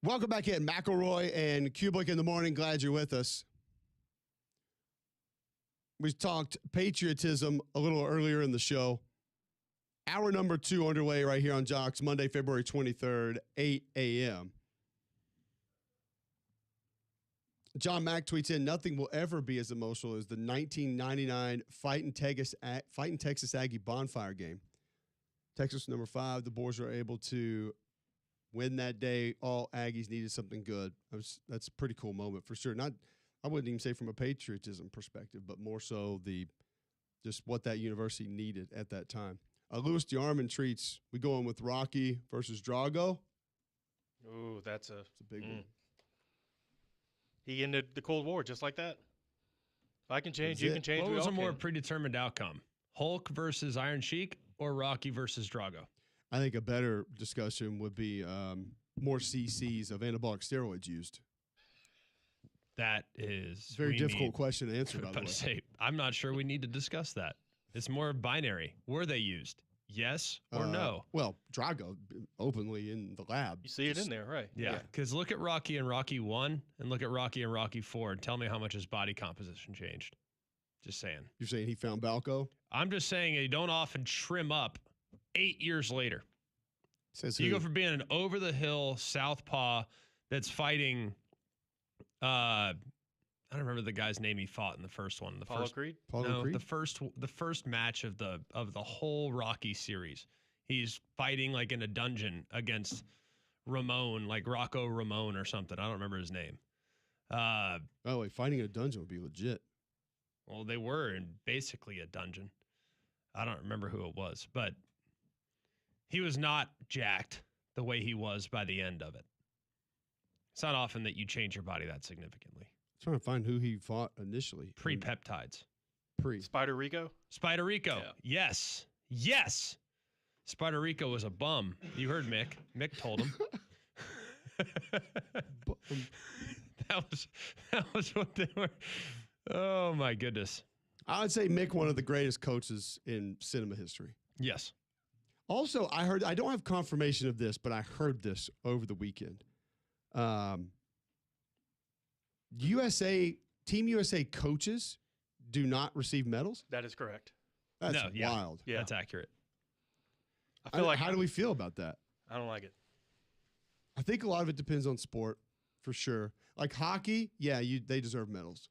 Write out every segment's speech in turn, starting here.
Welcome back in. McElroy and Cubelic in the morning. Glad you're with us. We talked patriotism a little earlier in the show. Hour number 2 underway right here on Jocks, Monday, February 23rd, 8 a.m. John Mack tweets in, nothing will ever be as emotional as the 1999 Fighting Texas Aggie bonfire game. Texas number 5, the boys were able to win that day. All Aggies needed something good. That's a pretty cool moment for sure. I wouldn't even say from a patriotism perspective, but more so just what that university needed at that time. Louis DeArmond treats, we go in with Rocky versus Drago. Ooh, that's a big one. He ended the Cold War just like that. If I can change, you can change. What was a more predetermined outcome? Hulk versus Iron Sheik or Rocky versus Drago? I think a better discussion would be more CCs of anabolic steroids used. That is very difficult question to answer, by the way. I'm not sure we need to discuss that. It's more binary. Were they used? Yes or no? Well, Drago openly in the lab. You see it in there, right? Yeah, because look at Rocky and Rocky 1 and look at Rocky and Rocky 4 and tell me how much his body composition changed. Just saying. You're saying he found Balco? I'm just saying you don't often trim up 8 years later. Says you go from being an over-the-hill southpaw that's fighting I don't remember the guy's name he fought in the first one. Apollo Creed? Creed? The first match of the whole Rocky series. He's fighting like in a dungeon against Ramon, like Rocco Ramon or something. I don't remember his name. By the way, fighting in a dungeon would be legit. Well, they were in basically a dungeon. I don't remember who it was, but he was not jacked the way he was by the end of it. It's not often that you change your body that significantly. Trying to find who he fought initially. Pre-peptides. Spider Rico? Spider Rico. Yeah. Yes. Yes. Spider Rico was a bum. You heard Mick. Mick told him. that was what they were. Oh my goodness. I would say Mick, one of the greatest coaches in cinema history. Yes. Also, I don't have confirmation of this, but I heard this over the weekend. Team USA coaches do not receive medals? That is correct. That's wild. Yeah. That's accurate. I feel like how do we feel about that? I don't like it. I think a lot of it depends on sport, for sure. Like hockey, they deserve medals.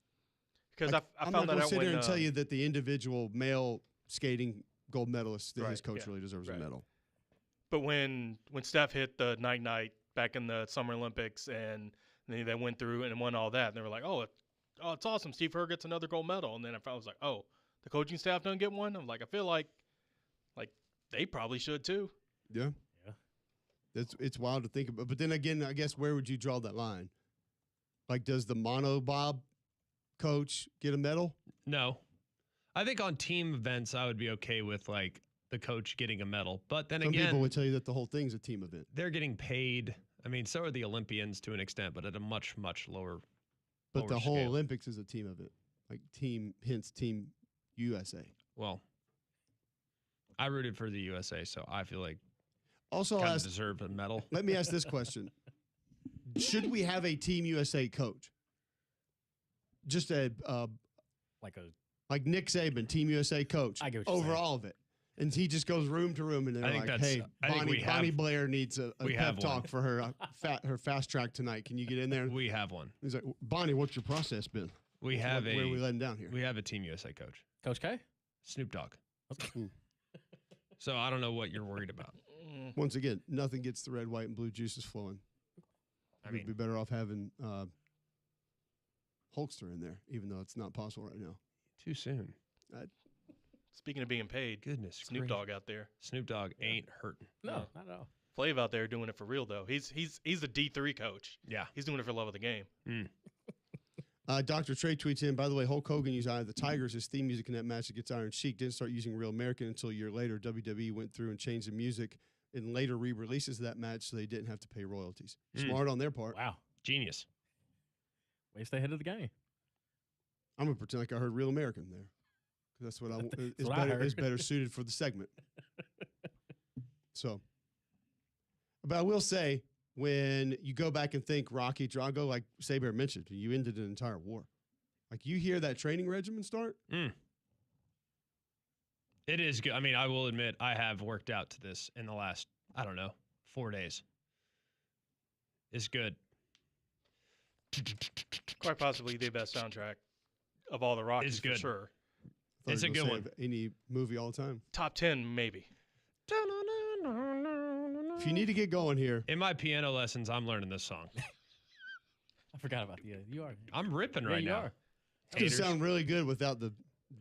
Because like, I found that out. I'm not going to sit here and when, tell you that the individual male skating gold medalist, that his coach really deserves a medal. But when Steph hit the night back in the Summer Olympics and then they went through and won all that, and they were like, oh, it's awesome. Steve Kerr gets another gold medal. And then I was like, oh, the coaching staff doesn't get one? I'm like, I feel like they probably should too. Yeah. It's wild to think about. But then again, I guess where would you draw that line? Like, does the monobob coach get a medal? No. I think on team events, I would be okay with like the coach getting a medal. But then Some again, people would tell you that the whole thing's a team event. They're getting paid. I mean, so are the Olympians to an extent, but at a much, much lower. But the whole scale. Olympics is a team event, like Team USA. Well, I rooted for the USA, so I feel like also kind of deserve a medal. Let me ask this question: should we have a Team USA coach? Just like Nick Saban, Team USA coach, over all of it, and he just goes room to room, and they're like, "Hey, Bonnie Blair needs a pep talk for her fast track tonight. Can you get in there?" We have one. He's like, "Bonnie, what's your process been?" Where are we letting down here? We have a Team USA coach, Coach K, Snoop Dogg. So I don't know what you're worried about. Once again, nothing gets the red, white, and blue juices flowing. We'd be better off having Hulkster in there, even though it's not possible right now. Too soon. Speaking of being paid, goodness, Snoop Dogg out there. Snoop Dogg ain't hurting. No, not at all. Flav out there doing it for real though. He's a D3 coach. Yeah, he's doing it for love of the game. Dr. Trey tweets in, by the way, Hulk Hogan used Eye of the Tigers as theme music in that match against Iron Sheik. Didn't start using Real American until a year later. WWE went through and changed the music and later re-releases of that match so they didn't have to pay royalties. Smart on their part. Wow. Genius. Way to stay ahead of the game. I'm going to pretend like I heard Real American there. Because that's what is better suited for the segment. So, but I will say, when you go back and think Rocky Drago, like Saber mentioned, you ended an entire war. Like you hear that training regimen start. It is good. I mean, I will admit I have worked out to this in the last, 4 days. It's good. Quite possibly the best soundtrack of all the Rockies It's for good. sure. It's a good one. Any movie all the time. Top 10, maybe. If you need to get going here, In my piano lessons, I'm learning this song. I forgot about the you are. I'm ripping Yeah, right you now. are. it's going to Haters. sound really good without the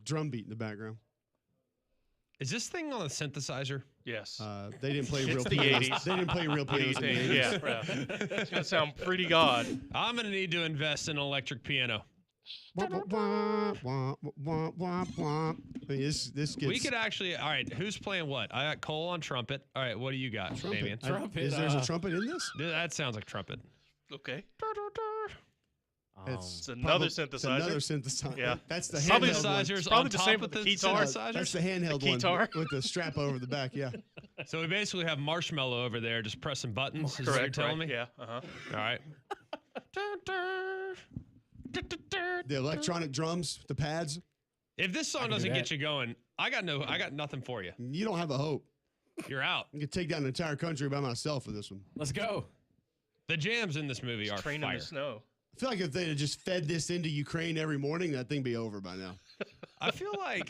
drum beat in the background. Is this thing on a synthesizer? Yes. They didn't play It's real the pianos. 80s. They didn't play real What do you pianos in the think? 80s. Yeah. It's going to sound pretty god. I'm going to need to invest in an electric piano. Wah, wah, wah, wah, wah, wah. I mean, this gets We could actually, all right, who's playing what? I got Cole on trumpet. All right, what do you got, Damien? Trumpet, Is there a trumpet in this? That sounds like trumpet. Okay. It's It's another It's synthesizer. another synthesizer. Yeah. That's the Probably handheld one. Synthesizers probably on the top same of with the the guitar. That's the handheld The one guitar. with the strap over the back. Yeah. So we basically have Marshmallow over there just pressing buttons. Is what you're Correct. telling me? Yeah. Uh-huh. All right. The electronic drums, the pads. If this song can do doesn't that. get you going, I got nothing for you. You don't have a hope. You're out. I could take down the entire country by myself with this one. Let's go. The jams in this movie are Train in fire. the snow. I feel like if they had just fed this into Ukraine every morning, that thing be over by now. I feel like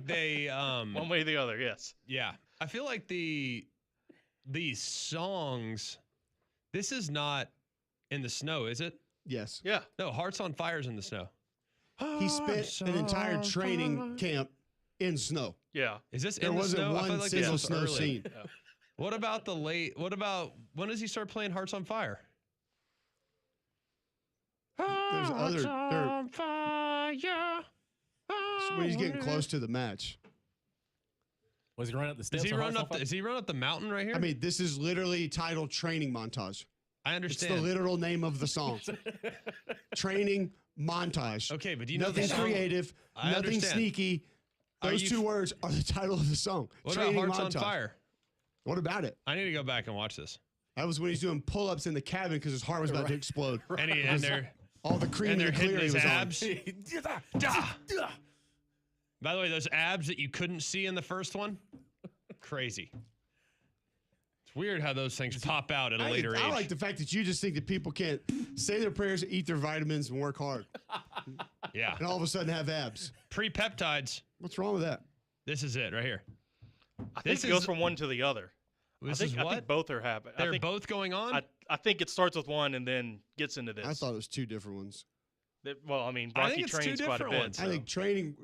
they One way or the other, yes. yeah. I feel like these songs, this is not in the snow, is it? Yes. Yeah. No, Hearts on Fire's in the snow. He spent an entire training camp in snow. Yeah. Is this There in the wasn't snow? I one feel like single this was snow early. scene. What about when does he start playing Hearts on Fire? There's other. There, when he's getting close to the match. Was he running up the steps? Is he on running Hearts up? on Fire? Is he running up the mountain right here? I mean, this is literally titled Training Montage. I It's understand. the literal name of the song. Training Montage. Okay, but do you know Nothing the song? creative, I nothing understand. sneaky. Are Those you two words are the title of the song. What Training about Hearts Montage. on Fire? What about it? I need to go back and watch this. That was when he's doing pull-ups in the cabin because his heart was about to explode. And they're All the cream and and they're the hitting clear he his was on. abs. Dah! By the way, those abs that you couldn't see in the first one, crazy. It's weird how those things pop out at a later I age. like the fact that you just think that people can't say their prayers, eat their vitamins, and work hard, Yeah, and all of a sudden have abs. pre-peptides. What's wrong with that? This is it right here. I think This it goes is- from one to the other. This I is think what both are happening. they're both going on. I think it starts with one and then gets into this. I thought it was two different ones. Well, I mean, I Rocky think it's two trains quite a different bit. ones. I think training.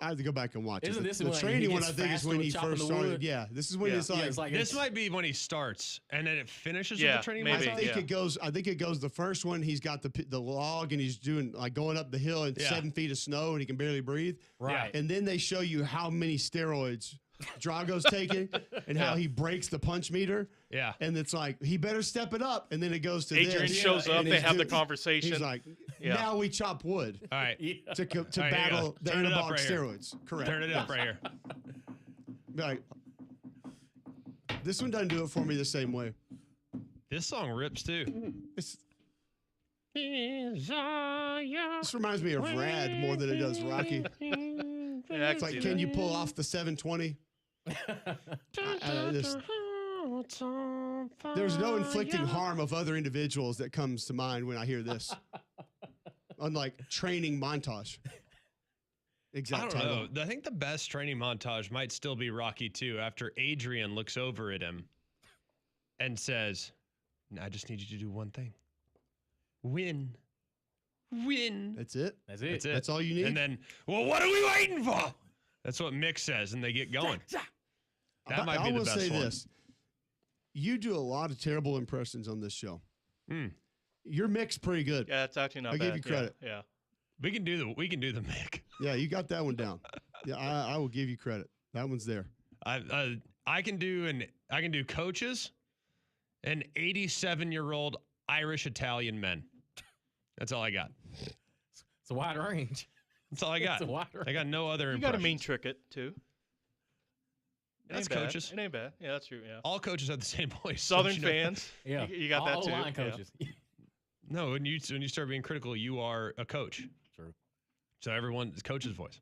I have to go back and watch Isn't it. this The when, like, he training one, gets I think, is faster when with he chopping first the started. wood? Yeah, this is when Yeah. it's like. Yeah, it's like This it's- might be when he starts, and then it finishes Yeah, with the training maybe. I think montage? Yeah. it goes. I think it goes. The first one, he's got the log, and he's doing like going up the hill in Yeah. 7 feet of snow, and he can barely breathe. Right. And then they show you how many steroids Drago's taking, and how he breaks the punch meter. Yeah. And it's like he better step it up, and then it goes to Adrian this. shows and up. They he's have the doing- conversation. He's like, Yeah. now we chop wood All right. Yeah. to All right, here you battle go. the Turn it up anabolic right here. steroids. Correct. Turn it up right here. Be like, this one doesn't do it for me the same way. This song rips too. This reminds me of Rad more than it does Rocky. Yeah, I It's like, see can that. you pull off the 720? There's no inflicting harm of other individuals that comes to mind when I hear this. Unlike training montage. I Exact don't title. know. I think the best training montage might still be Rocky 2 after Adrian looks over at him and says, I just need you to do one thing. Win. Win. That's it. That's it. That's it. That's all you need. And then, well, what are we waiting for? That's what Mick says, and they get going. That might I be the will best say one. this. You do a lot of terrible impressions on this show. Hmm. Your mix pretty good. Yeah, it's actually not I'll bad. give you credit. Yeah. We can do the Mick. Yeah, you got that one down. Yeah, I will give you credit. That one's there. I can do coaches and 87-year-old Irish Italian men. That's all I got. It's a wide range. That's all I got. It's a wide range. I got no other You got to impressions. mean trick it too. That's bad. coaches. It ain't bad. Yeah, that's true. Yeah. All coaches have the same voice. Southern don't you know? fans. Yeah. You got that All too. line Yeah. coaches. No, when you start being critical, you are a coach. True. So everyone is coach's voice.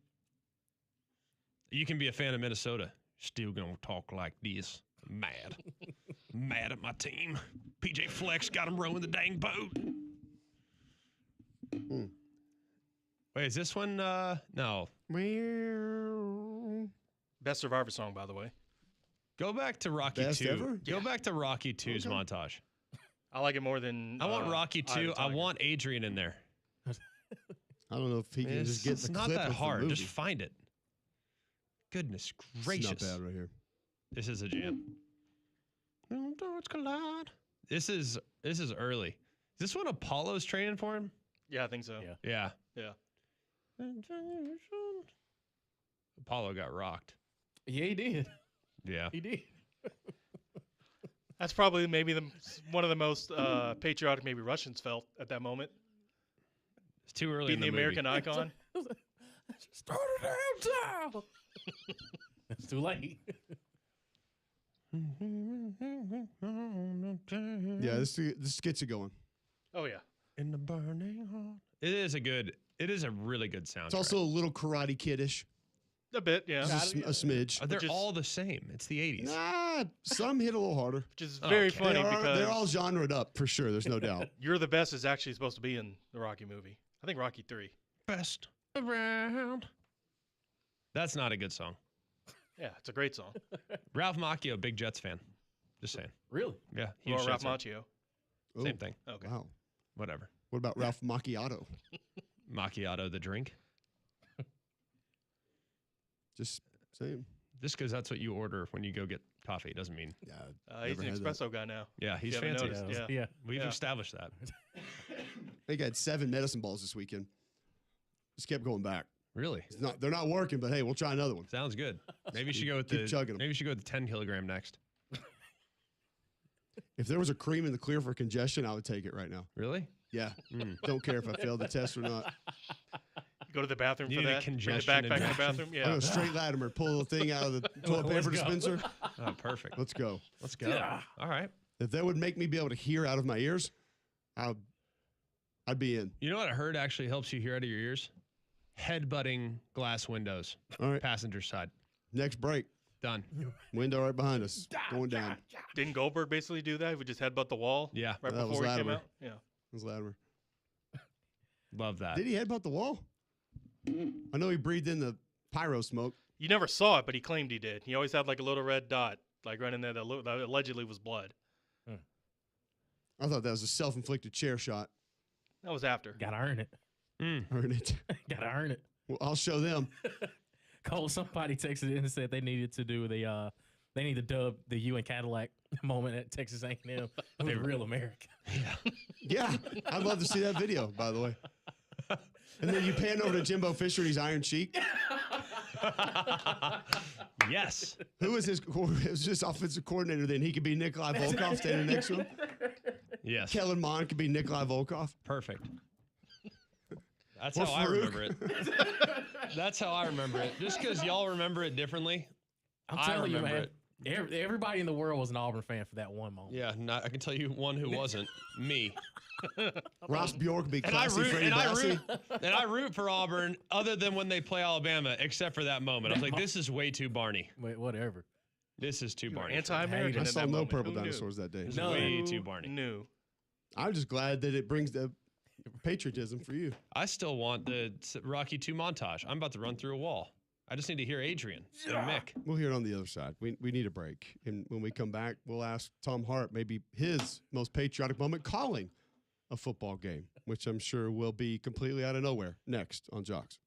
You can be a fan of Minnesota, still gonna talk like this. Mad. Mad at my team. PJ Flex got him rowing the dang boat. Wait, is this one? No. Best Survivor song, by the way. Go back to Rocky Best 2. ever? Go back to Rocky 2's montage. I like it more than. I want Rocky Eye of 2. the I Tiger. want Adrian in there. I don't know if he can just get It's the not clip that of hard. The movie. Just find it. Goodness It's gracious. not bad right here. This is a jam. This is early. Is this when Apollo's training for him? Yeah, I think so. Yeah. Yeah. Yeah. Apollo got rocked. Yeah, he did. Yeah. He did. That's probably maybe one of the most patriotic maybe Russians felt at that moment. It's too early Being in the the movie. American icon. Start a damn time. It's too late. Yeah, this gets you going. Oh yeah. In the burning heart. It is a really good soundtrack. It's also a little Karate Kiddish. A bit, yeah. Just a smidge. They're which is- all the same. It's the 80s. Nah, some hit a little harder. Which is very Okay. funny because They're all genred up for sure. There's no doubt. You're the Best is actually supposed to be in the Rocky movie. I think Rocky 3. Best around. That's not a good song. Yeah, it's a great song. Ralph Macchio, big Jets fan. Just saying. Really? Yeah. Or huge Ralph Jets fan. Macchio. Same Ooh, thing. Okay. Wow. Whatever. What about Ralph Macchiato? Macchiato, the drink. Just saying. Just because that's what you order when you go get coffee doesn't mean. Yeah. He's never an had that. espresso guy now. Yeah, he's You haven't fancy. noticed. Yeah. Yeah. We've Yeah. established that. I think I had 7 medicine balls this weekend. Just kept going back. Really? They're not working, but hey, we'll try another one. Sounds good. Maybe you should go with Keep chugging 'em. Maybe you should go with the 10 kilogram next. If there was a cream in the clear for congestion, I would take it right now. Really? Yeah. Mm. Don't care if I failed the test or not. Go to the bathroom You for need a that. Bring the congestion backpack in the injection. bathroom. I'm Yeah. going to straight Latimer, pull the thing out of the toilet Let's paper go. dispenser. Oh, perfect. Let's go. Let's go. Yeah. All right. If that would make me be able to hear out of my ears, I'd be in. You know what I heard actually helps you hear out of your ears? Headbutting glass windows, All right. passenger side. Next break. Done. Window right behind us. Going down. Didn't Goldberg basically do that? He would just headbutt the wall Yeah. right That was before he came Latimer. out? Yeah. That was Latimer. Love that. Did he headbutt the wall? I know he breathed in the pyro smoke. You never saw it, but he claimed he did. He always had like a little red dot, like right in there that allegedly was blood. I thought that was a self-inflicted chair shot. That was after. Gotta earn it. Heard it. Gotta earn it. Well, I'll show them. Cole, somebody texted in and said they needed to do they need to dub the you and Cadillac moment at Texas A&M. They're real American. Yeah, I'd love to see that video, by the way. And then you pan over to Jimbo Fisher and he's Iron Sheik. Yes. Who is his offensive coordinator then? He could be Nikolai Volkov standing next to him. Yes. Kellen Mond could be Nikolai Volkov. Perfect. That's Or how I Farouk. remember it. That's how I remember it. Just because y'all remember it differently. I'm I telling you, remember man. it. Everybody in the world was an Auburn fan for that one moment. Yeah, I can tell you one who wasn't. Me. Ross Bjork could be And I classy root, Freddie and I Blassie. root, and I root for Auburn other than when they play Alabama, except for that moment. I was like, this is way too Barney. Wait, whatever. This is too You were Barney. anti-American. I in saw that no moment. purple Who knew? dinosaurs that day. This No. is way too Who Barney. knew? I'm just glad that it brings the patriotism for you. I still want the Rocky 2 montage. I'm about to run through a wall. I just need to hear Adrian and Mick. We'll hear it on the other side. We need a break. And when we come back, we'll ask Tom Hart maybe his most patriotic moment calling a football game, which I'm sure will be completely out of nowhere next on Jocks.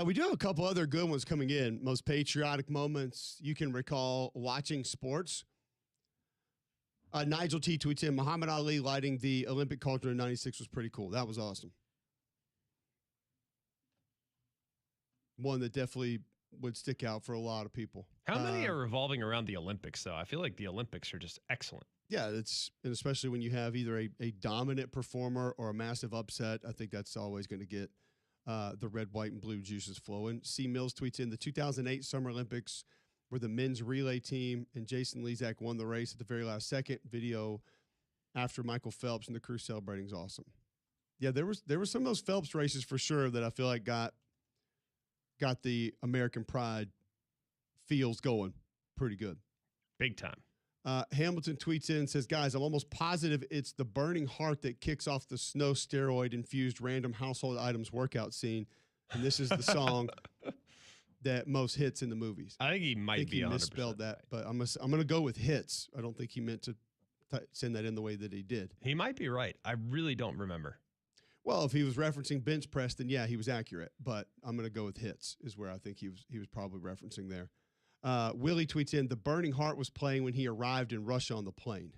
We do have a couple other good ones coming in. Most patriotic moments you can recall watching sports. Nigel T tweets in, Muhammad Ali lighting the Olympic cauldron in 96 was pretty cool. That was awesome. One that definitely would stick out for a lot of people. How many are revolving around the Olympics, though? I feel like the Olympics are just excellent. Yeah, and especially when you have either a dominant performer or a massive upset. I think that's always going to get the red, white, and blue juices flowing. C. Mills tweets in, the 2008 Summer Olympics where the men's relay team and Jason Lezak won the race at the very last second. Video after Michael Phelps and the crew celebrating is awesome. Yeah, there was some of those Phelps races for sure that I feel like got the American pride feels going pretty good. Big time. Hamilton tweets in and says, guys, I'm almost positive it's the burning heart that kicks off the snow steroid-infused random household items workout scene. And this is the song that most hits in the movies. I think he might be 100% misspelled that, right. but I'm going to go with hits. I don't think he meant to send that in the way that he did. He might be right. I really don't remember. Well, if he was referencing bench press, then yeah, he was accurate. But I'm going to go with hits is where I think he was probably referencing there. Willie tweets in, the Burning Heart was playing when he arrived in Russia on the plane.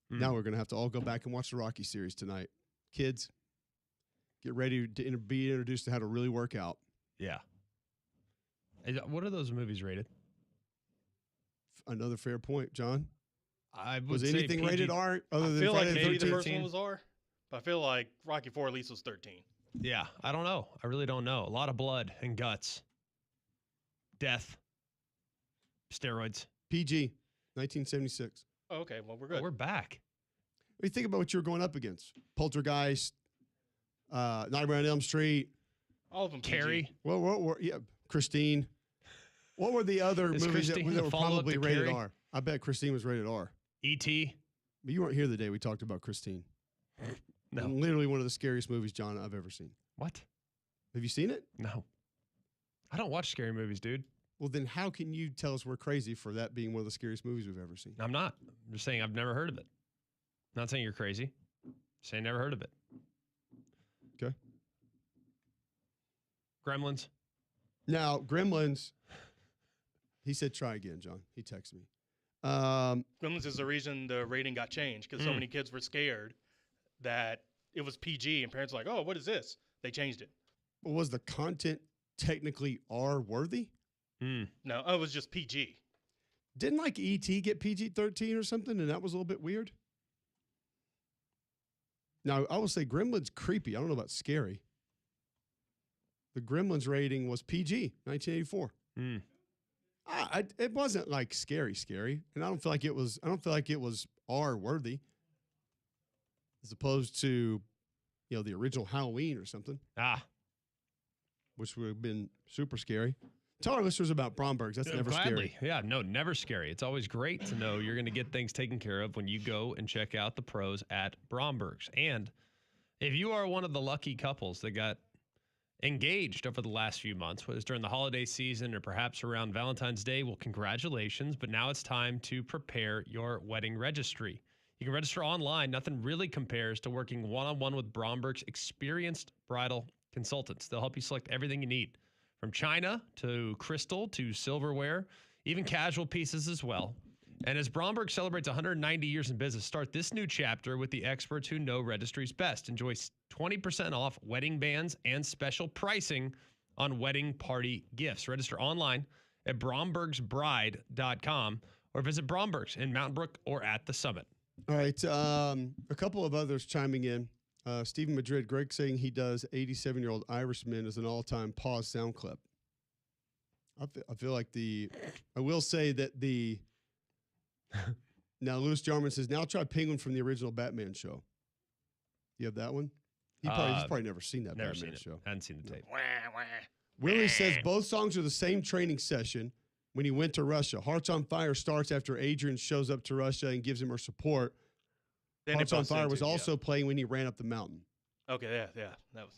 Now we're going to have to all go back and watch the Rocky series tonight. Kids, get ready to be introduced to how to really work out. Yeah. What are those movies rated? Another fair point, John. I would was say anything PG. rated R other than I feel like Friday the maybe the 13th? first one was R, but I feel like Rocky IV at least was 13. Yeah, I don't know. I really don't know. A lot of blood and guts. Death. Steroids. PG, 1976. Oh, okay, well, we're good. We're back. What do you think about what you were going up against? Poltergeist, Nightmare on Elm Street. All of them PG. Carrie. Yeah, Christine. What were the other Is movies that Christine were the follow-up probably to rated Carrie? R? I bet Christine was rated R. E.T. But you weren't here the day we talked about Christine. No. Literally one of the scariest movies, John, I've ever seen. What? Have you seen it? No. I don't watch scary movies, dude. Well, then how can you tell us we're crazy for that being one of the scariest movies we've ever seen? I'm not. I'm just saying I've never heard of it. Not saying you're crazy. Saying never heard of it. Okay. Gremlins. Now, Gremlins, he said try again, John. He texted me. Gremlins is the reason the rating got changed because so many kids were scared that it was PG and parents were like, oh, what is this? They changed it. Was the content technically R worthy? No, it was just PG. Didn't like E.T. get PG-13 or something, and that was a little bit weird? Now, I will say Gremlins creepy. I don't know about scary. The Gremlins rating was PG, 1984. It wasn't like scary, and I don't feel like it was. I don't feel like it was R worthy, as opposed to, the original Halloween or something, which would have been super scary. Tell our listeners about Bromberg's. That's never Gladly. scary. Yeah, no, never scary. It's always great to know you're going to get things taken care of when you go and check out the pros at Bromberg's. And if you are one of the lucky couples that got engaged over the last few months, whether it's during the holiday season or perhaps around Valentine's Day, well, congratulations. But now it's time to prepare your wedding registry. You can register online. Nothing really compares to working one-on-one with Bromberg's experienced bridal consultants. They'll help you select everything you need, from china to crystal to silverware, even casual pieces as well. And as Bromberg celebrates 190 years in business, start this new chapter with the experts who know registries best. Enjoy 20% off wedding bands and special pricing on wedding party gifts. Register online at brombergsbride.com or visit Bromberg's in Mountain Brook or at the Summit. All right, a couple of others chiming in. Stephen Madrid, Greg saying he does 87-year-old Irishman as an all-time pause sound clip. I feel like I will say that now Louis Jarman says, now try Penguin from the original Batman show. You have that one? He's probably never seen that Never Batman seen it. show. Hadn't seen the tape. Willie says both songs are the same training session when he went to Russia. Hearts on Fire starts after Adrian shows up to Russia and gives him her support. Then Hearts on Fire was also playing when he ran up the mountain. Okay, yeah.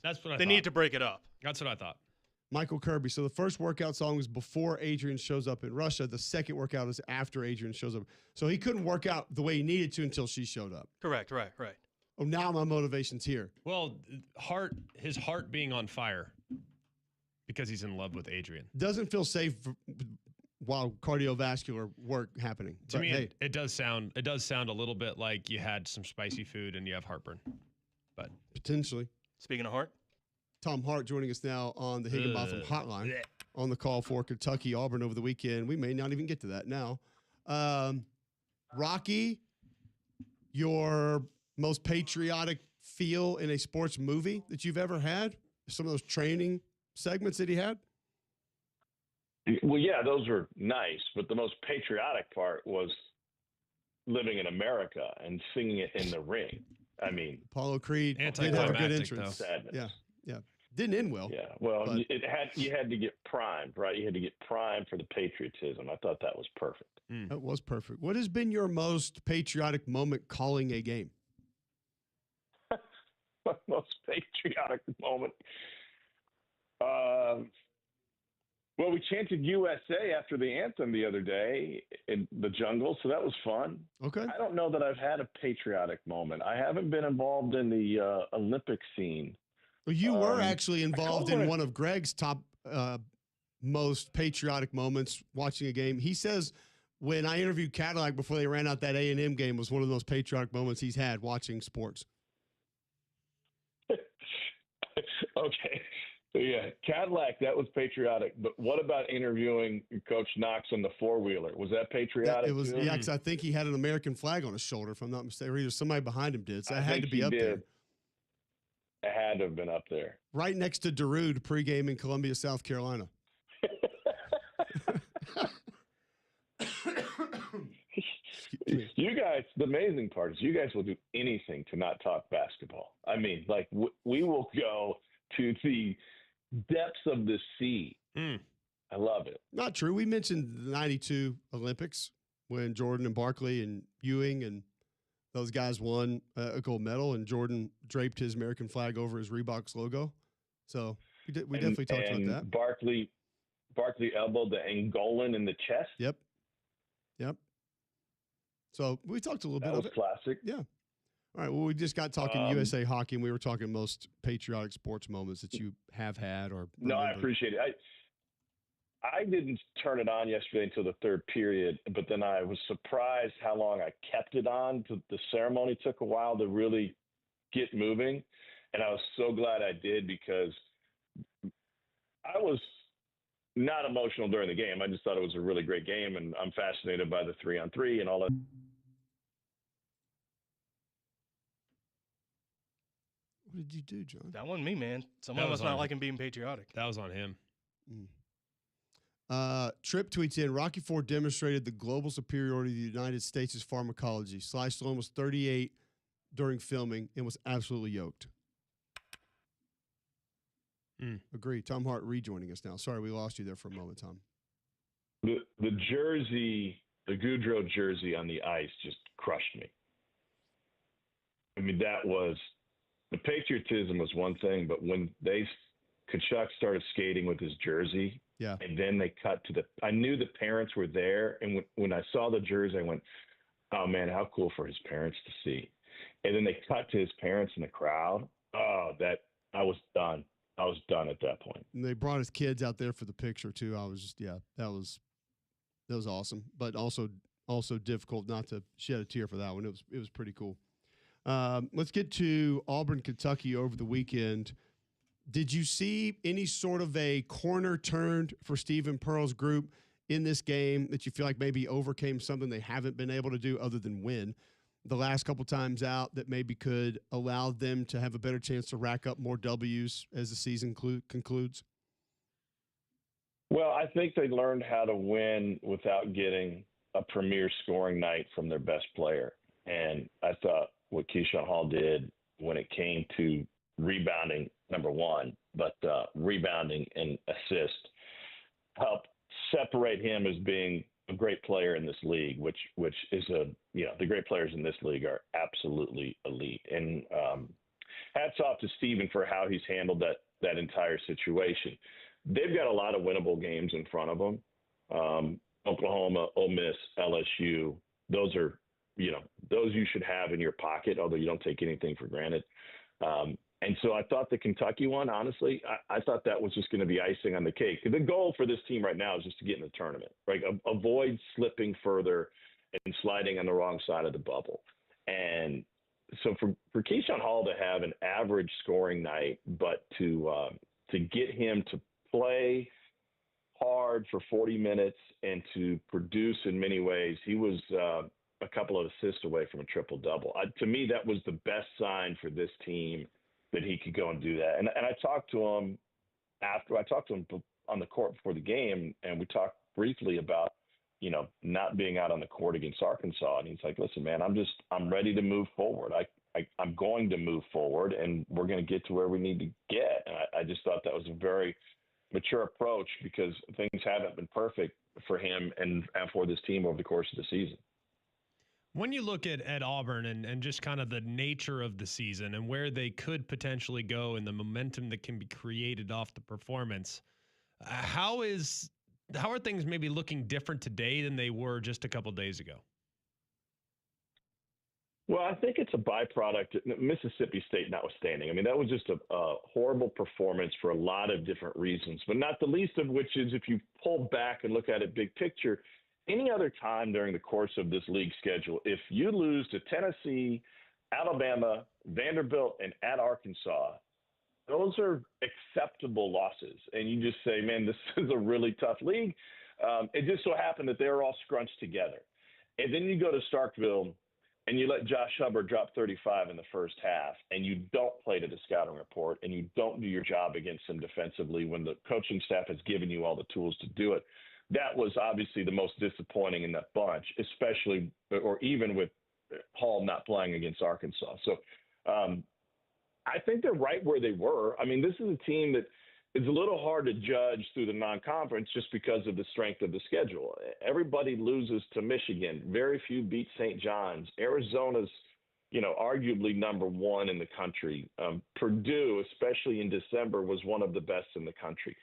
That's what I thought. They need to break it up. That's what I thought. Michael Kirby. So the first workout song was before Adrian shows up in Russia. The second workout is after Adrian shows up. So he couldn't work out the way he needed to until she showed up. Correct, right. Oh, now my motivation's here. Well, his heart being on fire because he's in love with Adrian. Doesn't feel safe while cardiovascular work happening. To But me, hey, it does sound a little bit like you had some spicy food and you have heartburn. But potentially. Speaking of heart, Tom Hart joining us now on the Higginbotham Hotline on the call for Kentucky Auburn over the weekend. We may not even get to that now. Rocky, your most patriotic feel in a sports movie that you've ever had? Some of those training segments that he had? Well, yeah, those were nice, but the most patriotic part was living in America and singing it in the ring. I mean, Apollo Creed did have a good Anticlimactic, entrance. sadness. Yeah. Didn't end well. Yeah, well, but- you had to get primed, right? You had to get primed for the patriotism. I thought that was perfect. That was perfect. What has been your most patriotic moment calling a game? My most patriotic moment. Well, we chanted USA after the anthem the other day in the jungle, so that was fun. Okay. I don't know that I've had a patriotic moment. I haven't been involved in the Olympic scene. Well, you were actually involved in wanna- one of Greg's top most patriotic moments watching a game. He says when I interviewed Cadillac before they ran out that A&M game was one of those patriotic moments he's had watching sports. Okay. So, yeah, Cadillac, that was patriotic. But what about interviewing Coach Knox on the four-wheeler? Was that patriotic? It was, too? yeah, because I think he had an American flag on his shoulder, if I'm not mistaken, or either somebody behind him did. So I it had think to be he up there. did. It had to have been up there. Right next to Darude pregame in Columbia, South Carolina. You guys, the amazing part is you guys will do anything to not talk basketball. I mean, like we will go to the depths of the sea. I love it. Not true. We mentioned the 92 Olympics when Jordan and Barkley and Ewing and those guys won a gold medal, and Jordan draped his American flag over his Reebok's logo. So we definitely talked about that. Barkley elbowed the Angolan in the chest. Yep. So we talked a little That bit was of it. classic. Yeah. All right. Well, we just got talking USA hockey, and we were talking most patriotic sports moments that you have had or No, I remember. appreciate it. I didn't turn it on yesterday until the third period, but then I was surprised how long I kept it on. The ceremony took a while to really get moving, and I was so glad I did because I was not emotional during the game. I just thought it was a really great game, and I'm fascinated by the 3-on-3 and all that. What did you do, John? that wasn't me, man. Someone That was must not on like him being patriotic. That was on him. Tripp tweets in, Rocky IV demonstrated the global superiority of the United States' pharmacology. Sly Stallone was 38 during filming and was absolutely yoked. Agree. Tom Hart rejoining us now. Sorry, we lost you there for a moment, Tom. The jersey, the Goudreau jersey on the ice just crushed me. I mean, that was the patriotism was one thing, but when Kachuk started skating with his jersey, Yeah. and then they cut to I knew the parents were there, and when I saw the jersey, I went, "Oh man, how cool for his parents to see!" And then they cut to his parents in the crowd. Oh, I was done. I was done at that point. And they brought his kids out there for the picture too. I was just, that was awesome, but also difficult not to shed a tear for that one. It was pretty cool. Let's get to Auburn, Kentucky over the weekend. Did you see any sort of a corner turned for Stephen Pearl's group in this game that you feel like maybe overcame something they haven't been able to do other than win the last couple times out that maybe could allow them to have a better chance to rack up more W's as the season concludes? Well, I think they learned how to win without getting a premier scoring night from their best player. And I thought what Keyshawn Hall did when it came to rebounding, number one, but rebounding and assist helped separate him as being a great player in this league, which is the great players in this league are absolutely elite. And hats off to Stephen for how he's handled that entire situation. They've got a lot of winnable games in front of them. Oklahoma, Ole Miss, LSU, those are, those you should have in your pocket, although you don't take anything for granted. And so I thought the Kentucky one, honestly, I thought that was just going to be icing on the cake. The goal for this team right now is just to get in the tournament, right? Avoid slipping further and sliding on the wrong side of the bubble. And so for Keyshawn Hall to have an average scoring night, but to get him to play hard for 40 minutes and to produce in many ways, he was a couple of assists away from a triple-double. To me, that was the best sign for this team that he could go and do that. And I talked to him on the court before the game, and we talked briefly about, not being out on the court against Arkansas. And he's like, listen, man, I'm ready to move forward. I'm going to move forward, and we're going to get to where we need to get. And I just thought that was a very mature approach because things haven't been perfect for him and for this team over the course of the season. When you look at Auburn and just kind of the nature of the season and where they could potentially go and the momentum that can be created off the performance, how are things maybe looking different today than they were just a couple days ago? Well, I think it's a byproduct, Mississippi State notwithstanding. I mean, that was just a horrible performance for a lot of different reasons, but not the least of which is if you pull back and look at it big picture, any other time during the course of this league schedule, if you lose to Tennessee, Alabama, Vanderbilt, and at Arkansas, those are acceptable losses. And you just say, man, this is a really tough league. It just so happened that they were all scrunched together. And then you go to Starkville and you let Josh Hubbard drop 35 in the first half, and you don't play to the scouting report, and you don't do your job against them defensively when the coaching staff has given you all the tools to do it. That was obviously the most disappointing in that bunch, especially or even with Hall not playing against Arkansas. So I think they're right where they were. I mean, this is a team that is a little hard to judge through the non-conference just because of the strength of the schedule. Everybody loses to Michigan. Very few beat St. John's. Arizona's, arguably number one in the country. Purdue, especially in December, was one of the best in the country.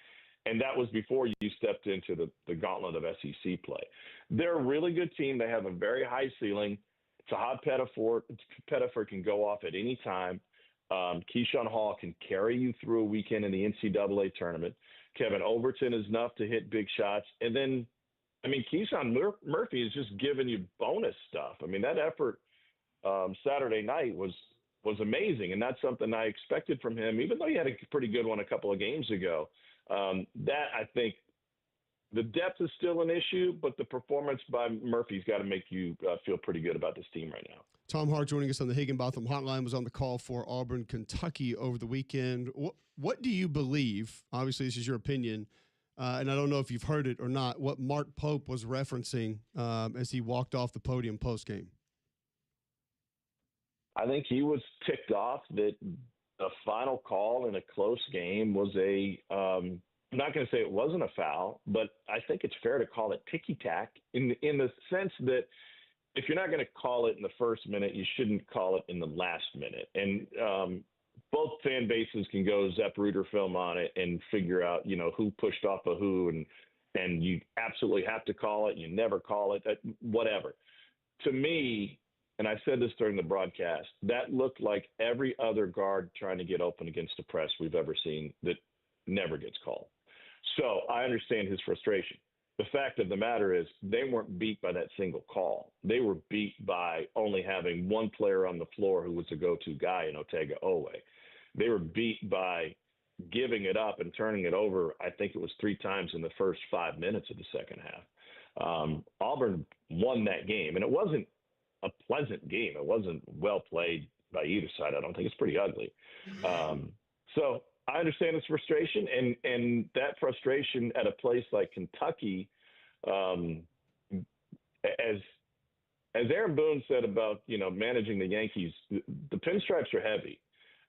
And that was before you stepped into the gauntlet of SEC play. They're a really good team. They have a very high ceiling. Tahad Pettiford can go off at any time. Keyshawn Hall can carry you through a weekend in the NCAA tournament. Kevin Overton is enough to hit big shots. And then, Keyshawn Murphy is just giving you bonus stuff. I mean, that effort Saturday night was amazing, and that's something I expected from him, even though he had a pretty good one a couple of games ago. That, I think, the depth is still an issue, but the performance by Murphy's got to make you feel pretty good about this team right now. Tom Hart joining us on the Higginbotham Hotline was on the call for Auburn, Kentucky over the weekend. What do you believe, obviously this is your opinion, and I don't know if you've heard it or not, what Mark Pope was referencing as he walked off the podium postgame? I think he was ticked off that the final call in a close game was I'm not going to say it wasn't a foul, but I think it's fair to call it ticky-tack in the sense that if you're not going to call it in the first minute, you shouldn't call it in the last minute. And both fan bases can go Zapruder film on it and figure out, who pushed off of who, and you absolutely have to call it. You never call it, whatever. To me, and I said this during the broadcast, that looked like every other guard trying to get open against the press we've ever seen that never gets called. So I understand his frustration. The fact of the matter is they weren't beat by that single call. They were beat by only having one player on the floor who was a go-to guy in Otega Owe. They were beat by giving it up and turning it over, I think it was 3 times in the first 5 minutes of the second half. Auburn won that game, and it wasn't a pleasant game. It wasn't well played by either side. I don't think it's pretty ugly. So I understand his frustration, and that frustration at a place like Kentucky, as Aaron Boone said about, managing the Yankees, the pinstripes are heavy.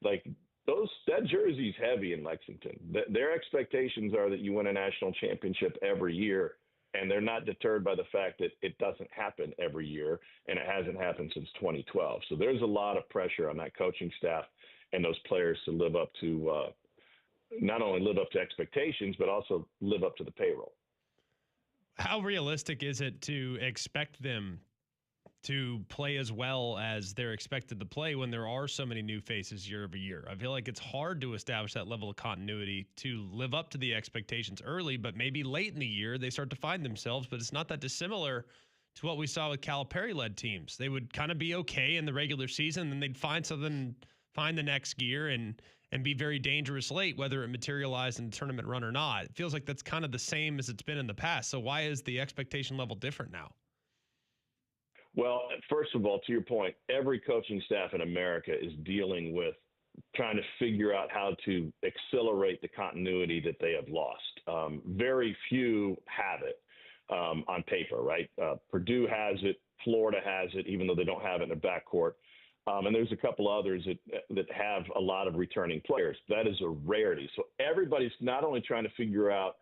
Like that jersey's heavy in Lexington. Their expectations are that you win a national championship every year, and they're not deterred by the fact that it doesn't happen every year, and it hasn't happened since 2012. So there's a lot of pressure on that coaching staff and those players to live up to not only live up to expectations, but also live up to the payroll. How realistic is it to expect them to play as well as they're expected to play when there are so many new faces year over year. I feel like it's hard to establish that level of continuity to live up to the expectations early, but maybe late in the year they start to find themselves. But it's not that dissimilar to what we saw with Calipari-led teams. They would kind of be okay in the regular season, then they'd find something, find the next gear, and be very dangerous late, whether it materialized in the tournament run or not. It feels like that's kind of the same as it's been in the past. So why is the expectation level different now? Well, first of all, to your point, every coaching staff in America is dealing with trying to figure out how to accelerate the continuity that they have lost. Very few have it on paper, right? Purdue has it. Florida has it, even though they don't have it in their backcourt. And there's a couple others that have a lot of returning players. That is a rarity. So everybody's not only trying to figure out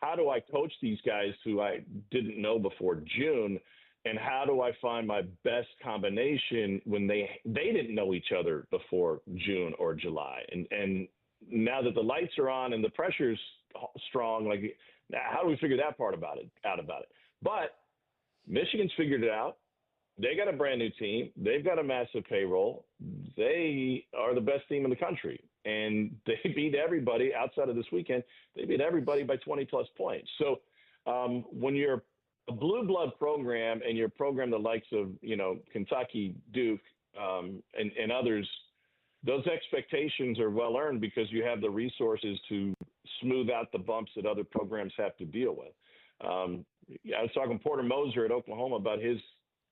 how do I coach these guys who I didn't know before June, and how do I find my best combination when they didn't know each other before June or July? And now that the lights are on and the pressure's strong, like how do we figure that part out about it? But Michigan's figured it out. They got a brand new team. They've got a massive payroll. They are the best team in the country. And they beat everybody outside of this weekend. They beat everybody by 20-plus points. So when you're a blue blood program and you're a program the likes of, Kentucky, Duke, and others, those expectations are well earned because you have the resources to smooth out the bumps that other programs have to deal with. I was talking to Porter Moser at Oklahoma about his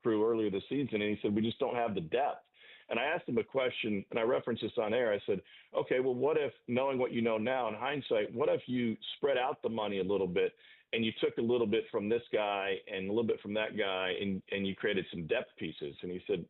crew earlier this season, and he said, we just don't have the depth. And I asked him a question, and I referenced this on air. I said, okay, well, what if, knowing what you know now in hindsight, what if you spread out the money a little bit and you took a little bit from this guy and a little bit from that guy and you created some depth pieces? And he said,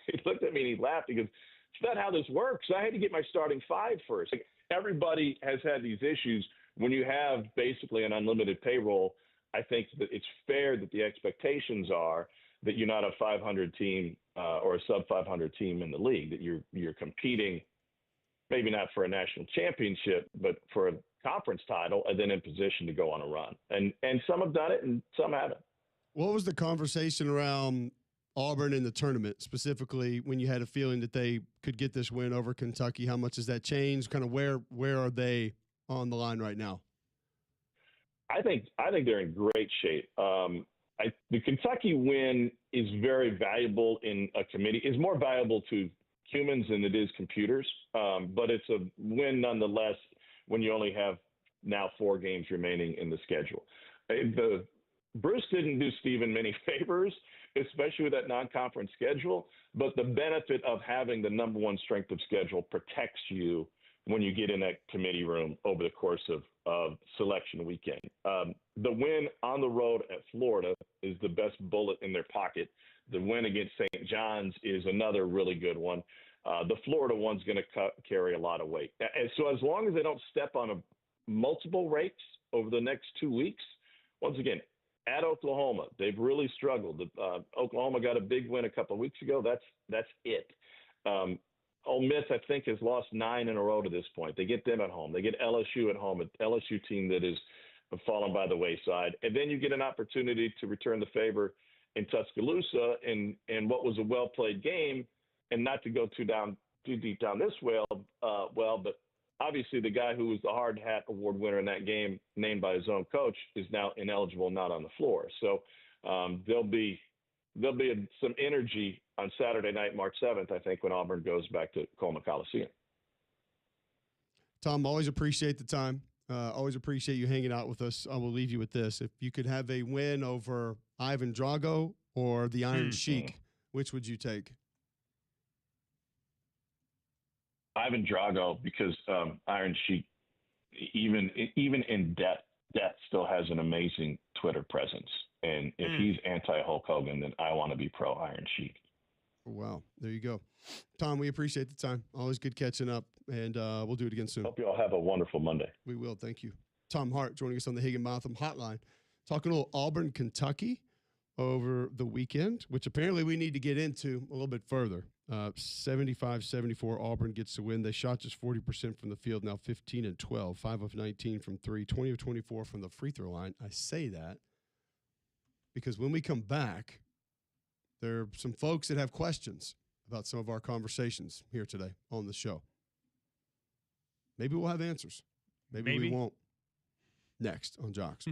he looked at me and he laughed. He goes, it's not how this works. I had to get my starting five first. Like, everybody has had these issues. When you have basically an unlimited payroll, I think that it's fair that the expectations are that you're not a 500 team or a sub 500 team in the league, that you're competing, maybe not for a national championship, but for a conference title, and then in position to go on a run. And some have done it and some haven't. What was the conversation around Auburn in the tournament, specifically when you had a feeling that they could get this win over Kentucky? How much has that changed? Kind of where are they on the line right now? I think they're in great shape. The Kentucky win is very valuable in a committee. It's more valuable to humans than it is computers, but it's a win nonetheless when you only have now 4 games remaining in the schedule. Bruce didn't do Stephen many favors, especially with that non-conference schedule, but the benefit of having the number one strength of schedule protects you when you get in that committee room over the course of selection weekend. The win on the road at Florida is the best bullet in their pocket. The win against St. John's is another really good one. The Florida one's going to carry a lot of weight. And so as long as they don't step on multiple rakes over the next 2 weeks, once again, at Oklahoma, they've really struggled. Oklahoma got a big win a couple of weeks ago. That's it. Ole Miss, I think, has lost 9 in a row to this point. They get them at home. They get LSU at home, an LSU team that is fallen by the wayside. And then you get an opportunity to return the favor in Tuscaloosa in what was a well-played game, and not to go too deep down this well, but obviously the guy who was the hard hat award winner in that game, named by his own coach, is now ineligible, not on the floor. So there'll be some energy on Saturday night, March 7th, I think, when Auburn goes back to Coleman Coliseum. Tom, always appreciate the time. Always appreciate you hanging out with us. I will leave you with this. If you could have a win over Ivan Drago or the Iron Sheik, which would you take? Ivan Drago, because Iron Sheik, even in death still has an amazing Twitter presence. And if he's anti-Hulk Hogan, then I want to be pro-Iron Sheik. Wow. There you go. Tom, we appreciate the time. Always good catching up, and we'll do it again soon. Hope you all have a wonderful Monday. We will. Thank you. Tom Hart joining us on the Higginbotham Hotline, talking a little Auburn, Kentucky over the weekend, which apparently we need to get into a little bit further. 75-74, Auburn gets the win. They shot just 40% from the field, now 15-12, 5 of 19 from 3, 20 of 24 from the free throw line. I say that because when we come back, There are some folks that have questions about some of our conversations here today on the show. Maybe we'll have answers. Maybe we won't. Next on Jocks.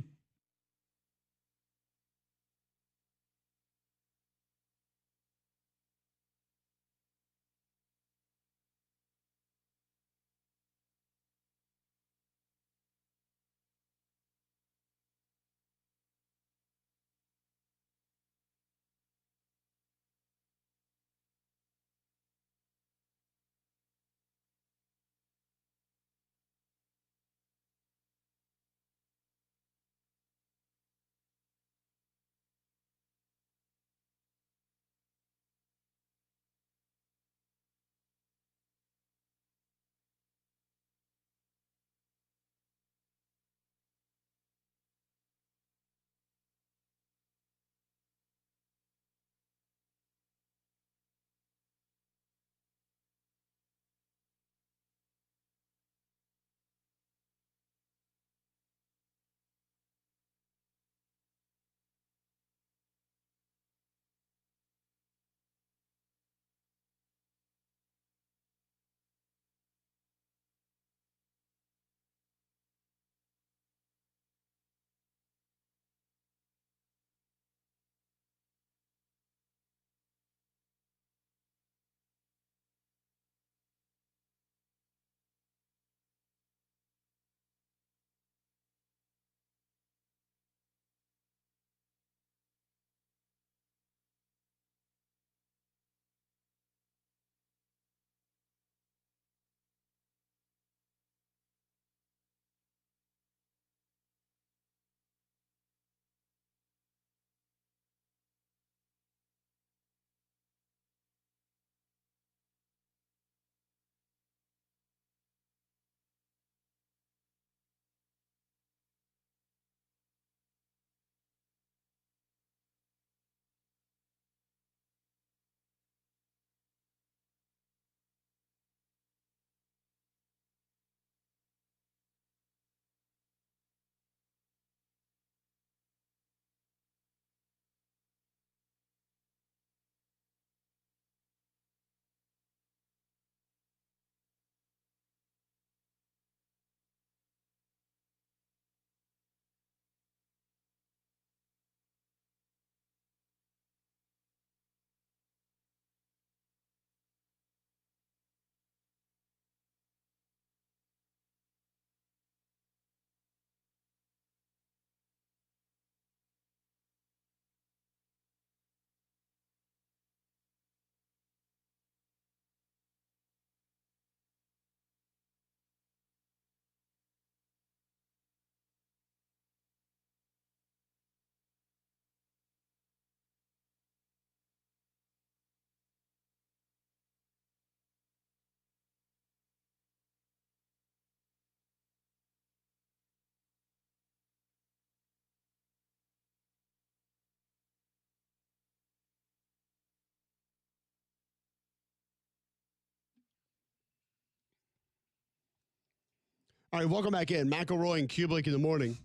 All right, welcome back in. McElroy and Cubelic in the morning.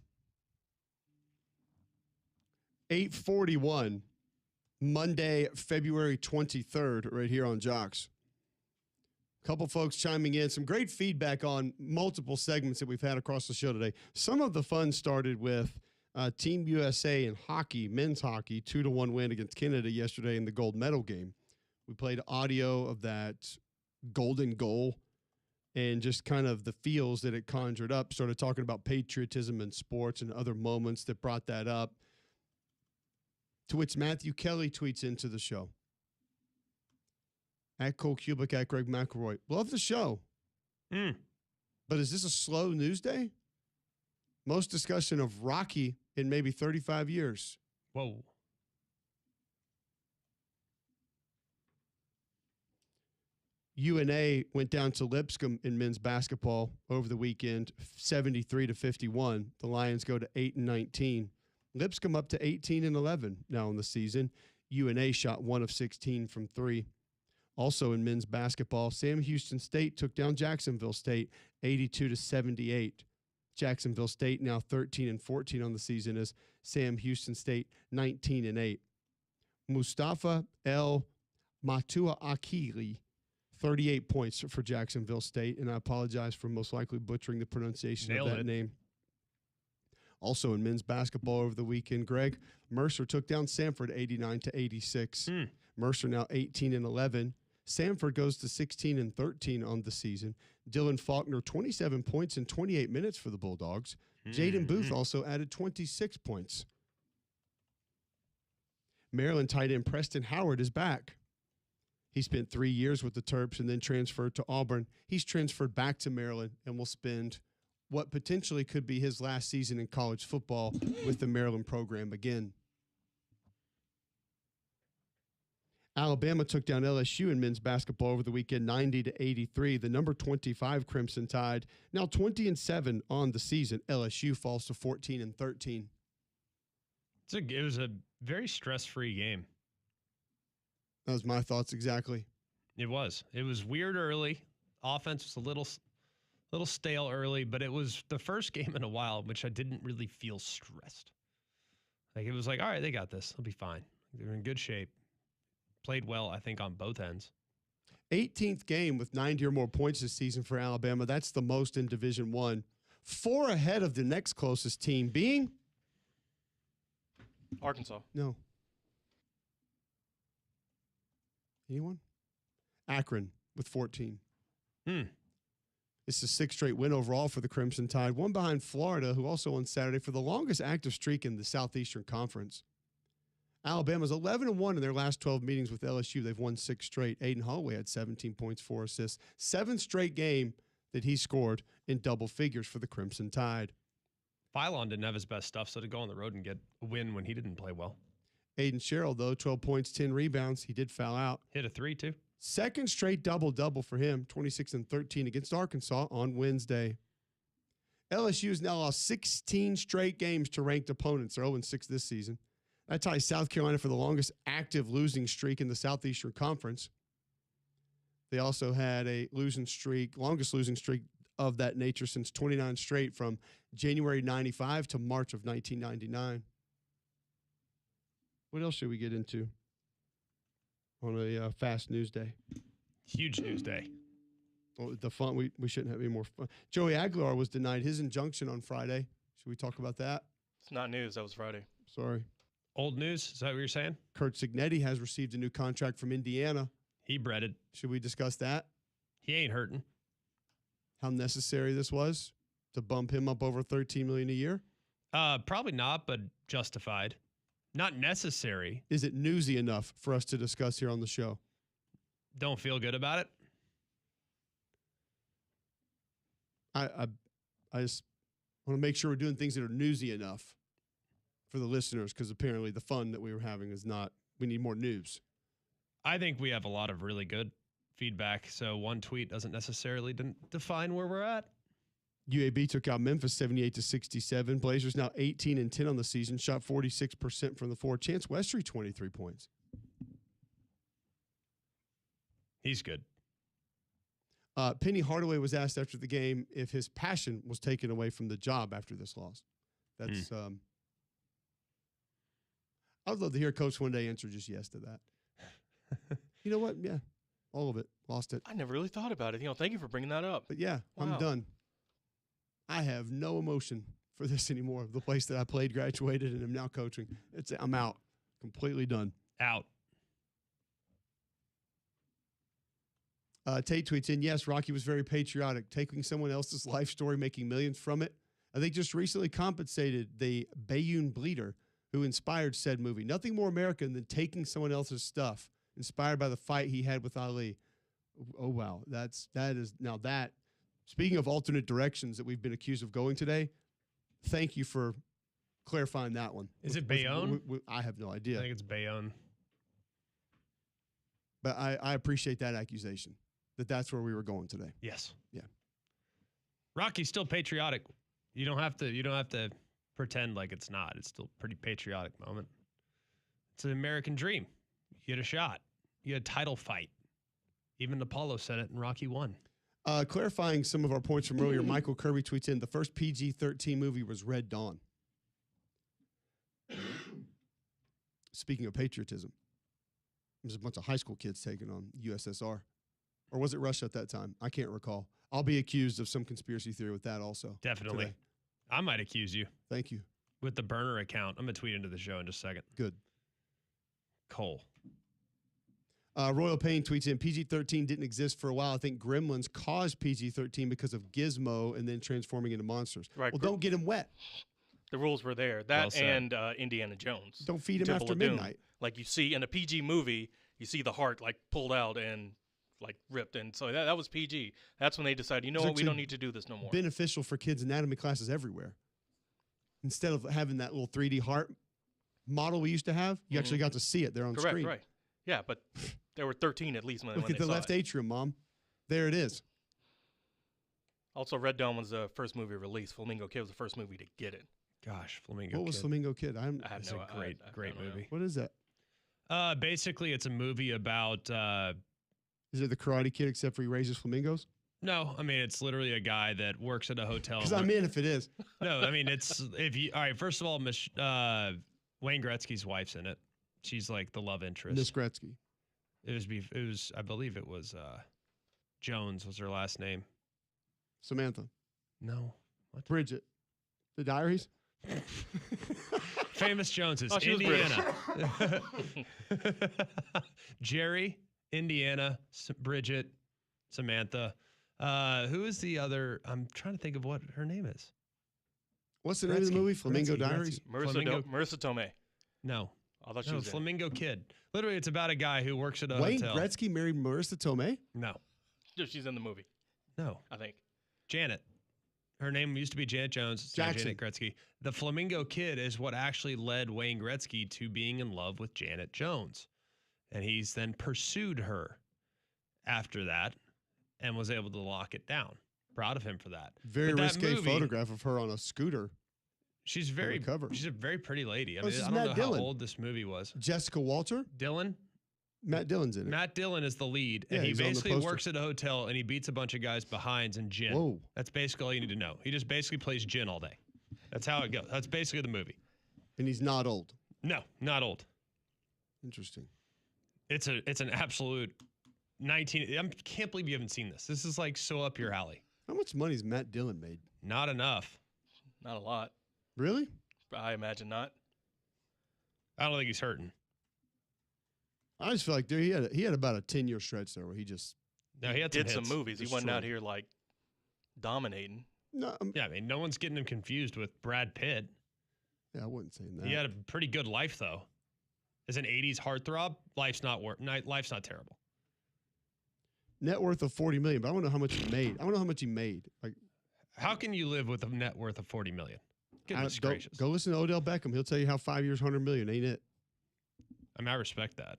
8:41, Monday, February 23rd, right here on Jocks. A couple folks chiming in. Some great feedback on multiple segments that we've had across the show today. Some of the fun started with Team USA in hockey, men's hockey, 2-1 win against Canada yesterday in the gold medal game. We played audio of that golden goal and just kind of the feels that it conjured up, started talking about patriotism in sports and other moments that brought that up. To which Matthew Kelly tweets into the show. At Cole Cubelic, at Greg McElroy. Love the show. But is this a slow news day? Most discussion of Rocky in maybe 35 years. Whoa. UNA went down to Lipscomb in men's basketball over the weekend, 73-51. The Lions go to 8-19. Lipscomb up to 18-11 now in the season. UNA shot 1 of 16 from 3. Also in men's basketball, Sam Houston State took down Jacksonville State 82-78. Jacksonville State now 13-14 on the season as Sam Houston State 19-8. Mustafa El Matua Akili, 38 points for Jacksonville State. And I apologize for most likely butchering the pronunciation of that name. Also in men's basketball over the weekend, Greg, Mercer took down Samford 89-86. Mercer now 18-11. Samford goes to 16-13 on the season. Dylan Faulkner, 27 points in 28 minutes for the Bulldogs. Jaden Booth also added 26 points. Maryland tight end Preston Howard is back. He spent 3 years with the Terps and then transferred to Auburn. He's transferred back to Maryland and will spend what potentially could be his last season in college football with the Maryland program again. Alabama took down LSU in men's basketball over the weekend, 90-83. The number 25 Crimson Tide, now 20-7 on the season. LSU falls to 14-13. It was a very stress-free game. That was my thoughts exactly. It was. It was weird early. Offense was a little stale early, but it was the first game in a while in which I didn't really feel stressed. Like, it was like, all right, they got this. They'll be fine. They're in good shape. Played well, I think, on both ends. 18th game with 90 or more points this season for Alabama. That's the most in Division I. 4 ahead of the next closest team being? Arkansas. No. Anyone? Akron with 14. It's the 6th straight win overall for the Crimson Tide. One behind Florida, who also won Saturday for the longest active streak in the Southeastern Conference. Alabama's 11-1 in their last 12 meetings with LSU. They've won 6 straight. Aiden Holloway had 17 points, 4 assists. 7th straight game that he scored in double figures for the Crimson Tide. Phylon didn't have his best stuff, so to go on the road and get a win when he didn't play well. Aiden Sherrill, though, 12 points, 10 rebounds. He did foul out. Hit a 3, too. 2nd straight double-double for him, 26-13 against Arkansas on Wednesday. LSU has now lost 16 straight games to ranked opponents. They're 0-6 this season. That ties South Carolina for the longest active losing streak in the Southeastern Conference. They also had a longest losing streak of that nature since 29 straight from January 95 to March of 1999. What else should we get into on a fast news day? Huge news day. Oh, the fun, we shouldn't have any more fun. Joey Aguilar was denied his injunction on Friday. Should we talk about that? It's not news. That was Friday. Sorry. Old news? Is that what you're saying? Kurt Signetti has received a new contract from Indiana. He breaded. Should we discuss that? He ain't hurting. How necessary this was to bump him up over $13 million a year? Probably not, but justified. Not necessary. Is it newsy enough for us to discuss here on the show? Don't feel good about it. I just want to make sure we're doing things that are newsy enough for the listeners, because apparently the fun that we were having is not. We need more news. I think we have a lot of really good feedback, so one tweet doesn't necessarily define where we're at. UAB took out Memphis 78-67. Blazers now 18-10 on the season, shot 46% from the floor. Chance Westry 23 points. He's good. Penny Hardaway was asked after the game if his passion was taken away from the job after this loss. That's I would love to hear Coach one day answer just yes to that. You know what? Yeah, all of it. Lost it. I never really thought about it. Thank you for bringing that up. But yeah, Wow. I'm done. I have no emotion for this anymore. The place that I played, graduated, and am now coaching. I'm out. Completely done. Out. Tate tweets in, yes, Rocky was very patriotic, taking someone else's life story, making millions from it. I think just recently compensated the Bayonne Bleeder who inspired said movie. Nothing more American than taking someone else's stuff, inspired by the fight he had with Ali. Oh, wow. That is speaking of alternate directions that we've been accused of going today, thank you for clarifying that one. Is it Bayonne? I have no idea. I think it's Bayonne. But I appreciate that accusation, that's where we were going today. Yes. Yeah. Rocky's still patriotic. You don't have to pretend like it's not. It's still a pretty patriotic moment. It's an American dream. You had a shot. You had a title fight. Even Apollo said it, and Rocky won. Clarifying some of our points from earlier, Michael Kirby tweets in, the first PG-13 movie was Red Dawn. Speaking of patriotism. There's a bunch of high school kids taking on USSR. Or was it Russia at that time? I can't recall. I'll be accused of some conspiracy theory with that also. Definitely. Today. I might accuse you Thank you. with the burner account. I'm going to tweet into the show in just a second. Good. Cole. Royal Payne tweets in, PG-13 didn't exist for a while. I think Gremlins caused PG-13 because of Gizmo and then transforming into monsters. Right. Well, don't get him wet. The rules were there. Well That said. and Indiana Jones. Don't feed him Temple after of Doom. midnight. Like you see in a PG movie, you see the heart like pulled out and like ripped. And so that was PG. That's when they decided, you know It's what, we actually don't need to do this no more. Beneficial for kids' anatomy classes everywhere. Instead of having that little 3D heart model we used to have, you actually got to see it there on Correct, screen. right. Yeah, but there were 13 at least when Look they at the saw left it. atrium, Mom. There it is. Also, Red Dawn was the first movie released. Flamingo Kid was the first movie to get it. Gosh, Flamingo What was Kid. Flamingo Kid? I have It's no a great, great don't know. movie. What is that? Basically, it's a movie about. Is it the Karate Kid except for he raises flamingos? No, I mean it's literally a guy that works at a hotel. Because I'm in if it is. No, I mean it's if you. All right, first of all, Wayne Gretzky's wife's in it. She's like the love interest. Miss Gretzky. It was. I believe it was Jones was her last name. Samantha. No, what? Bridget. The Diaries. Famous Joneses. Oh, she was Indiana. Jerry, Indiana, Bridget, Samantha. Who is the other? I'm trying to think of what her name is. What's the name of the Gretzky. movie? Flamingo Gretzky, Diaries? Gretzky. Flamingo- Marissa Tomei. No, I thought she no, was in it. Flamingo Kid. Literally, it's about a guy who works at a Wayne hotel. Gretzky married Marissa Tomei? No, She's in the movie, no, I think. Janet. Her name used to be Janet Jones. It's now Jackson. Janet Gretzky. The Flamingo Kid is what actually led Wayne Gretzky to being in love with Janet Jones. And he's then pursued her after that and was able to lock it down. Proud of him for that. Very But that risque movie- photograph of her on a scooter. She's very cover. she's a very pretty lady. I Oh, mean, this is I don't know Matt how Dillon. old this movie was. Jessica Walter? Dylan? Matt Dillon's in it. Matt Dillon is the lead, Yeah, and he he's on the basically poster. works at a hotel and he beats a bunch of guys behinds and gin. Whoa. That's basically all you need to know. He just basically plays gin all day. That's how it goes. That's basically the movie. And he's not old. No, not old. Interesting. It's an absolute 19. I can't believe you haven't seen this. This is like so up your alley. How much money's Matt Dillon made? Not enough. Not a lot. Really? I imagine not. I don't think he's hurting. I just feel like, dude, he had about a 10-year stretch there where he just No, he had Did some some hits. movies. He wasn't out Destroyed. here like dominating. no. Yeah, I mean, no one's getting him confused with Brad Pitt. Yeah, I wasn't saying that. He had a pretty good life though. As an 80s heartthrob, life's not terrible. Net worth of $40 million, but I want to know how much he made. I want to know how much he made. Like, How can you live with a net worth of 40 million? Goodness gracious. go listen to Odell Beckham. He'll tell you how 5 years, $100 million, ain't it? I mean, I respect that.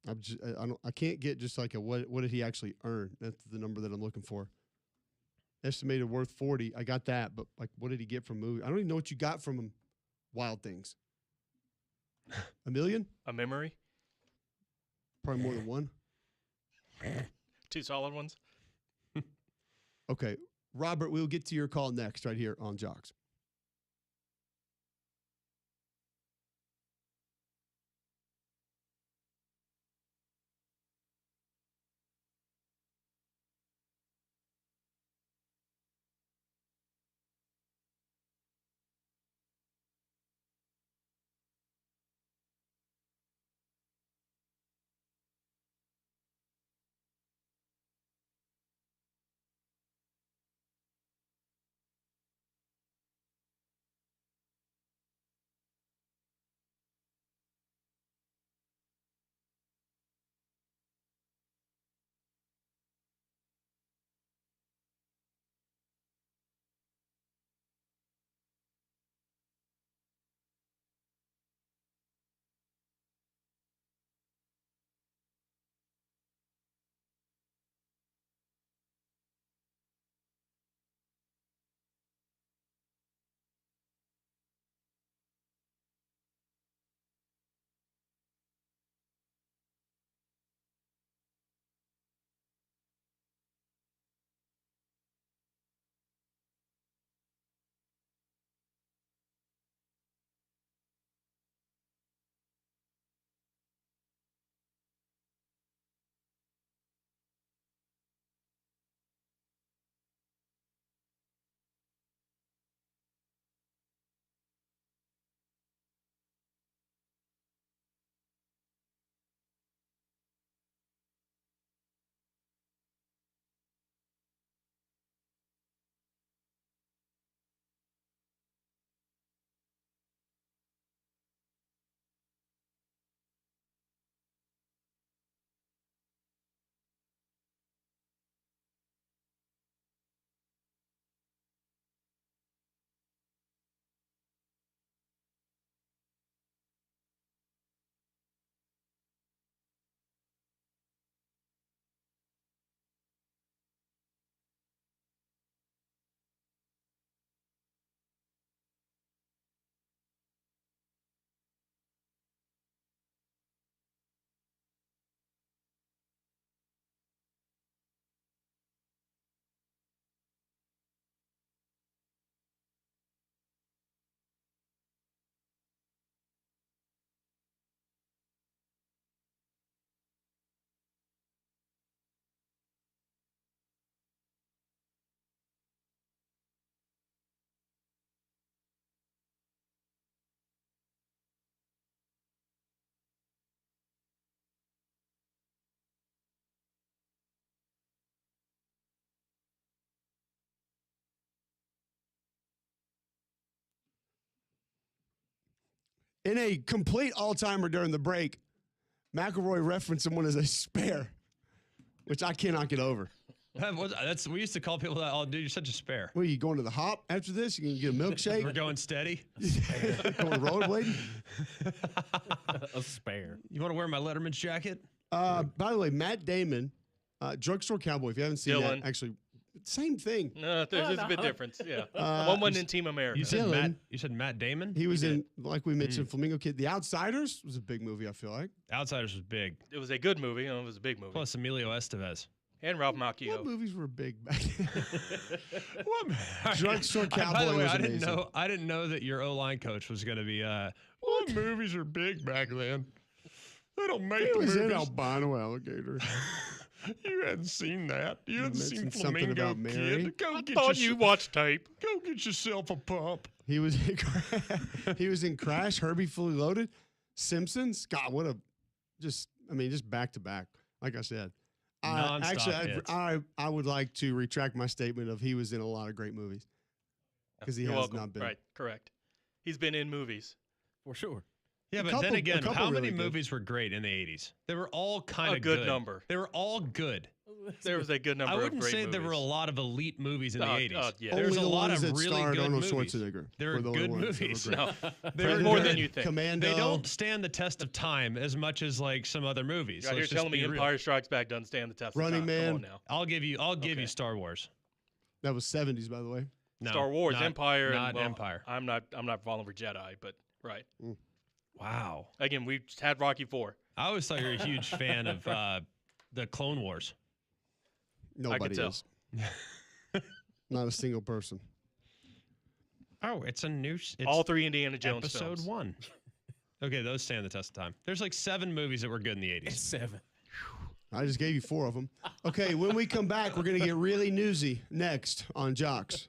I can't get just like a what did he actually earn? That's the number that I'm looking for. Estimated worth 40. I got that, but like what did he get from movie? I don't even know what you got from him. Wild Things. $1 million? A memory. Probably more than one. Two solid ones. Okay. Robert, we'll get to your call next right here on Jocks. In a complete all-timer during the break, McElroy referenced someone as a spare, which I cannot get over. We used to call people that. Oh, dude, you're such a spare. What, are you going to the hop after this? You can get a milkshake? We're going steady. Going rollerblading? A spare. You want to wear my Letterman's jacket? By the way, Matt Damon, Drugstore Cowboy, if you haven't seen Dylan. that, actually, same thing. No, there's a bit difference. Yeah. One wasn't in Team America. You said Dylan. Matt Damon? He was in, like we mentioned, Flamingo Kid. The Outsiders was a big movie, I feel like. Outsiders was big. It was a good movie. It was a big movie. Plus Emilio Estevez. And Ralph Macchio. What movies were big back then? What? Drugstore Cowboy By the way, was I didn't amazing. I didn't know that your O-line coach was going to be. What movies are big back then? They don't make It the was in movies. Albino Alligator. You hadn't seen that. You hadn't seen mentioned something Flamingo about Mary. Kid. Go get Thought you watched tape. Go get yourself a pump. He was in, he was in Crash, Herbie Fully Loaded, Simpsons. God, what a just back to back. Like I said, Non-stop hits. I would like to retract my statement of he was in a lot of great movies because he You're has welcome. not been. Right, correct. He's been in movies. For sure. Yeah, but couple- then a again, couple how many really good. movies were great in the 80s? They were all kind A of good number. They were all good. There was a good number I of wouldn't great say movies. there were a lot of elite movies in the 80s. yeah. There was Only a the lot ones of that really starred good Arnold movies. Schwarzenegger. They were were the only good ones that were movies. great. No, They there's were more good. than you think. Commando. They don't stand the test of time as much as like some other movies. You're out here Let's just telling me be real. Empire Strikes Back doesn't stand the test Running of time. Come Man. on now. I'll give you Okay. Star Wars. That was 70s, by the way. No, Star Wars, not- Empire, not and well, Empire. I'm not falling for Jedi, but right. Wow. Again, we just had Rocky 4. I always thought you were a huge fan of the Clone Wars. Nobody tell. is. Not a single person. Oh, it's a new. It's All 3 Indiana Jones episode films. 1. Okay, those stand the test of time. There's like 7 movies that were good in the 80s. 7. I just gave you 4 of them. Okay, when we come back, we're going to get really newsy next on Jocks.